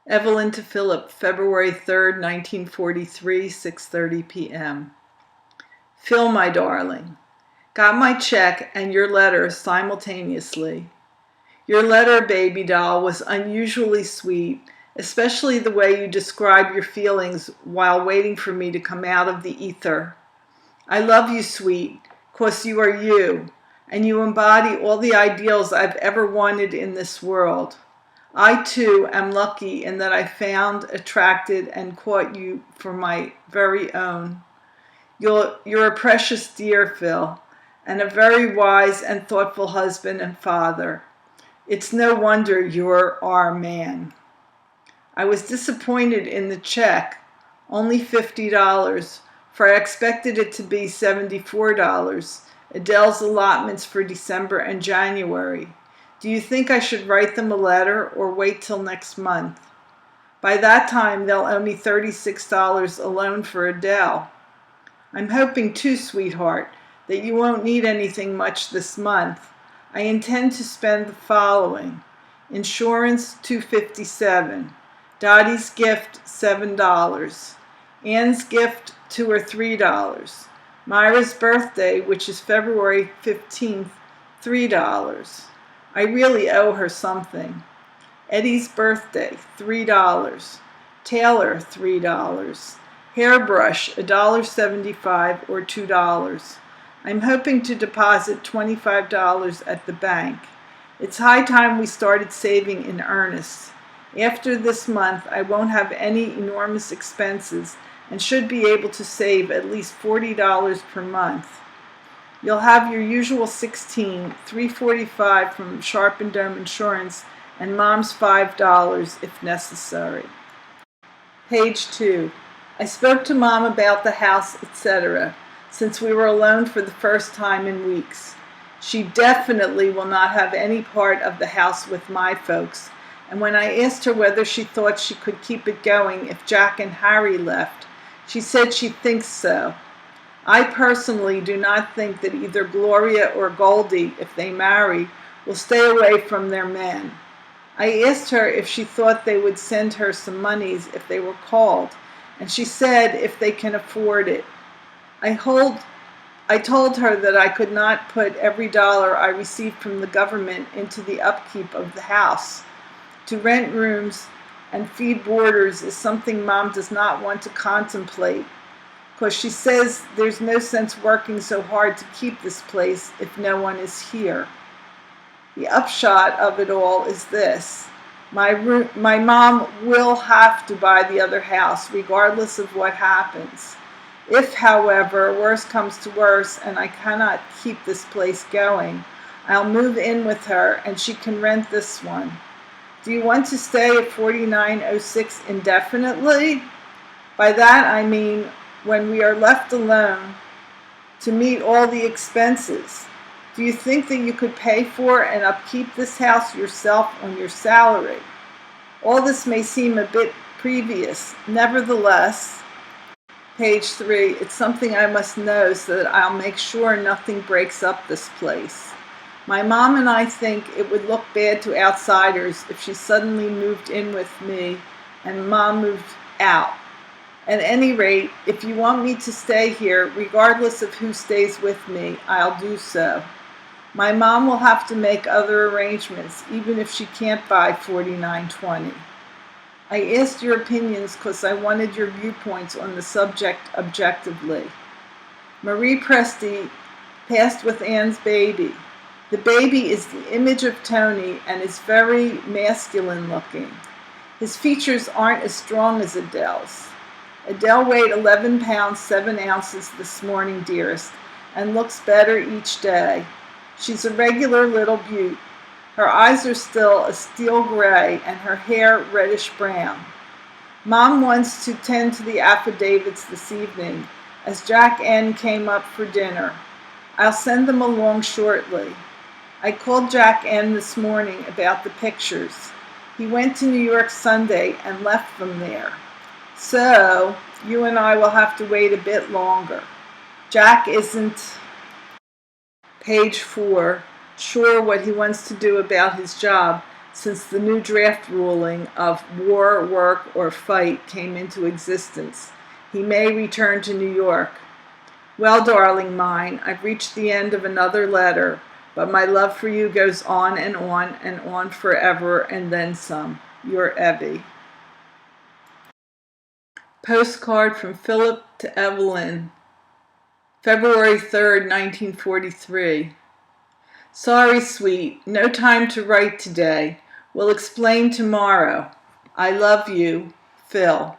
Evelyn to Philip, February 3rd, 1943, 6:30 p.m. Phil, my darling, got my check and your letter simultaneously. Your letter, baby doll, was unusually sweet, especially the way you describe your feelings while waiting for me to come out of the ether. I love you, sweet, 'cause you are you, and you embody all the ideals I've ever wanted in this world. I, too, am lucky in that I found, attracted, and caught you for my very own. You're a precious dear, Phil, and a very wise and thoughtful husband and father. It's no wonder you're our man. I was disappointed in the check, only $50, for I expected it to be $74, Adele's allotments for December and January. Do you think I should write them a letter or wait till next month? By that time, they'll owe me $36 alone for Adele. I'm hoping too, sweetheart, that you won't need anything much this month. I intend to spend the following: insurance, $257, Dottie's gift, $7, Ann's gift, $2 or $3, Myra's birthday, which is February 15th, $3. I really owe her something. Eddie's birthday, $3. Taylor, $3. Hairbrush, $1.75 or $2. I'm hoping to deposit $25 at the bank. It's high time we started saving in earnest. After this month, I won't have any enormous expenses and should be able to save at least $40 per month. You'll have your usual $16, $3.45 from Sharp and Dome Insurance, and Mom's $5 if necessary. Page 2. I spoke to Mom about the house, etc., since we were alone for the first time in weeks. She definitely will not have any part of the house with my folks, and when I asked her whether she thought she could keep it going if Jack and Harry left, she said she thinks so. I personally do not think that either Gloria or Goldie, if they marry, will stay away from their men. I asked her if she thought they would send her some monies if they were called, and she said if they can afford it. I told her that I could not put every dollar I received from the government into the upkeep of the house. To rent rooms and feed boarders is something Mom does not want to contemplate, because she says there's no sense working so hard to keep this place if no one is here. The upshot of it all is this: my mom will have to buy the other house regardless of what happens. If, however, worse comes to worse and I cannot keep this place going, I'll move in with her and she can rent this one. Do you want to stay at 4906 indefinitely? By that I mean when we are left alone to meet all the expenses. Do you think that you could pay for and upkeep this house yourself on your salary? All this may seem a bit previous. Nevertheless, page 3, it's something I must know so that I'll make sure nothing breaks up this place. My mom and I think it would look bad to outsiders if she suddenly moved in with me and Mom moved out. At any rate, if you want me to stay here, regardless of who stays with me, I'll do so. My mom will have to make other arrangements, even if she can't buy 4920. I asked your opinions because I wanted your viewpoints on the subject objectively. Marie Presti passed with Ann's baby. The baby is the image of Tony and is very masculine looking. His features aren't as strong as Adele's. Adele weighed 11 pounds 7 ounces this morning, dearest, and looks better each day. She's a regular little beaut. Her eyes are still a steel gray and her hair reddish brown. Mom wants to tend to the affidavits this evening, as Jack N came up for dinner. I'll send them along shortly. I called Jack N this morning about the pictures. He went to New York Sunday and left them there. So, you and I will have to wait a bit longer. Jack isn't, page 4, sure what he wants to do about his job, since the new draft ruling of war, work, or fight came into existence. He may return to New York. Well, darling mine, I've reached the end of another letter, but my love for you goes on and on forever and then some. Your Evie. Postcard from Philip to Evelyn, February 3rd, 1943. Sorry, sweet, no time to write today. We'll explain tomorrow. I love you, Phil.